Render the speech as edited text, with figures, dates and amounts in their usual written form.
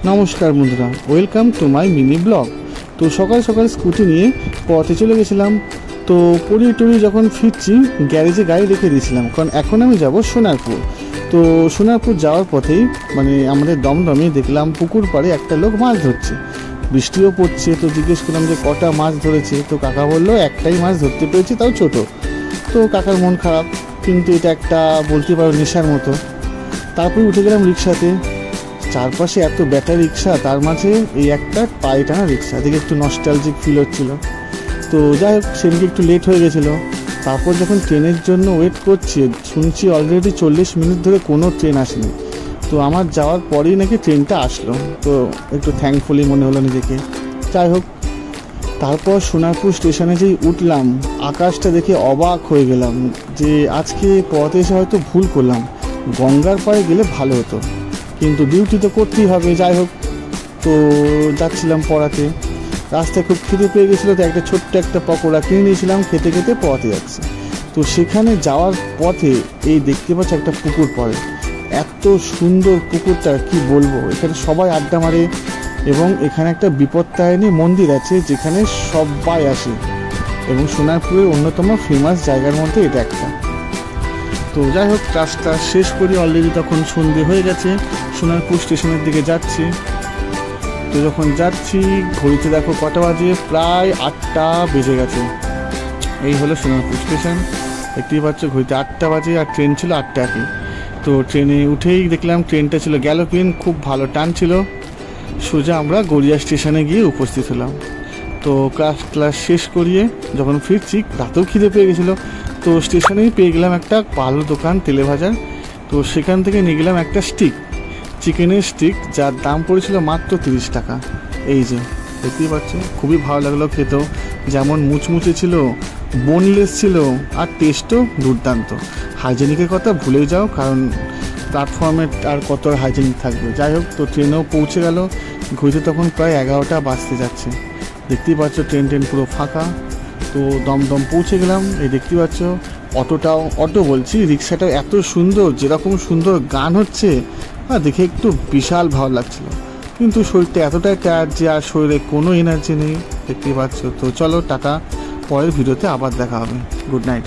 নমস্কার বন্ধুরা, welcome to my mini blog. তো সকাল সকাল স্কুটি নিয়ে পথে চলে গেছিলাম। তো পড়িয়ে টড়িয়ে যখন ফিরছি গ্যারেজে গাড়ি রেখে দিয়েছিলাম, কারণ এখন আমি যাব সোনারপুর। তো সোনারপুর যাওয়ার পথেই আমাদের দমদমে দেখলাম পুকুর পাড়ে একটা লোক মাছ ধরছে, বৃষ্টিও পড়ছে। তো জিজ্ঞেস করলাম যে কটা মাছ ধরেছে। তো কাকা বললো একটাই মাছ ধরতে পেরেছি, তাও ছোট। তো কাকার মন খারাপ, কিন্তু এটা একটা বলতে পারো নেশার মতো। তারপরে উঠে গেলাম রিক্সাতে। চারপাশে এত ব্যাটারি রিক্সা, তার মাঝে এই একটা পায়ে টানা রিক্সা দেখে একটু নস্টালজিক ফিল হচ্ছিল। তো যাই হোক, সেদিকে একটু লেট হয়ে গেছিলো। তারপর যখন ট্রেনের জন্য ওয়েট করছি, শুনছি অলরেডি 40 মিনিট ধরে কোনো ট্রেন আসেনি। তো আমার যাওয়ার পরেই নাকি ট্রেনটা আসলো, তো একটু থ্যাঙ্কফুলি মনে হলো নিজেকে। যাই হোক, তারপর সোনারপুর স্টেশনে যেই উঠলাম, আকাশটা দেখে অবাক হয়ে গেলাম যে আজকে পথে এসে হয়তো ভুল করলাম, গঙ্গার পাড়ে গেলে ভালো হতো, কিন্তু ডিউটি তো করতেই হবে। যাই হোক, তো যাচ্ছিলাম পড়াতে। রাস্তায় খুব খিদে পেয়ে গেছিলো, তো একটা ছোট্ট একটা পকোড়া কিনে নিয়েছিলাম, খেতে খেতে পথে যাচ্ছি। তো সেখানে যাওয়ার পথে এই দেখতে পাচ্ছি একটা পুকুর পড়ে। এত সুন্দর পুকুরটা কি বলবো, এখানে সবাই আড্ডা মারে এবং এখানে একটা বিপত্তারিণী মন্দির আছে যেখানে সবাই আসে, এবং সোনারপুরের অন্যতম ফেমাস জায়গার মধ্যে এটা একটা। তো যাই হোক, ক্লাসটা শেষ করি, অলরেডি তখন সন্ধে হয়ে গেছে। সোনারপুর স্টেশনের দিকে যাচ্ছি। তো যখন যাচ্ছি ঘড়িতে দেখো কটা বাজে, প্রায় 8টা বেজে গেছে। এই হলো সোনারপুর স্টেশন, দেখতেই পাচ্ছ ঘড়িতে 8টা বাজে, আর ট্রেন ছিল 8টায়। তো ট্রেনে উঠেই দেখলাম ট্রেনটা ছিল গ্যালোপিন, খুব ভালো টান ছিল। সোজা আমরা গড়িয়া স্টেশনে গিয়ে উপস্থিত হলাম। তো ক্লাস শেষ করিয়ে যখন ফিরছি, রাতেও খিদে পেয়ে গেছিলো। তো স্টেশনেই পেয়ে গেলাম একটা ভালো দোকান তেলে ভাজার। তো সেখান থেকে নিয়ে গেলাম একটা স্টিক, চিকেনের স্টিক, যার দাম পড়েছিল মাত্র 30 টাকা। এই যে দেখতেই পাচ্ছ, খুবই ভালো লাগলো খেতেও, যেমন মুচমুচে ছিল, বোনলেস ছিল, আর টেস্টও দুর্দান্ত। হাইজেনিকের কথা ভুলে যাও, কারণ প্ল্যাটফর্মে আর কত হাইজেনিক থাকবে। যাই হোক, তো ট্রেনেও পৌঁছে গেল। ঘুরতে তখন প্রায় 11টা বাজতে যাচ্ছে। দেখতেই পাচ্ছ ট্রেন পুরো ফাঁকা। তো দমদম পৌঁছে গেলাম। এই দেখতেই পাচ্ছ অটো বলছি, রিক্সাটাও এত সুন্দর, যেরকম সুন্দর গান হচ্ছে, দেখে একটু বিশাল ভালো লাগছিল। কিন্তু শরীরটা এতটাই টায়ার্ড যে আর শরীরে কোনো এনার্জি নেই, দেখতেই পাচ্ছ। তো চলো টাটা, পরের ভিডিওতে আবার দেখা হবে। Good night.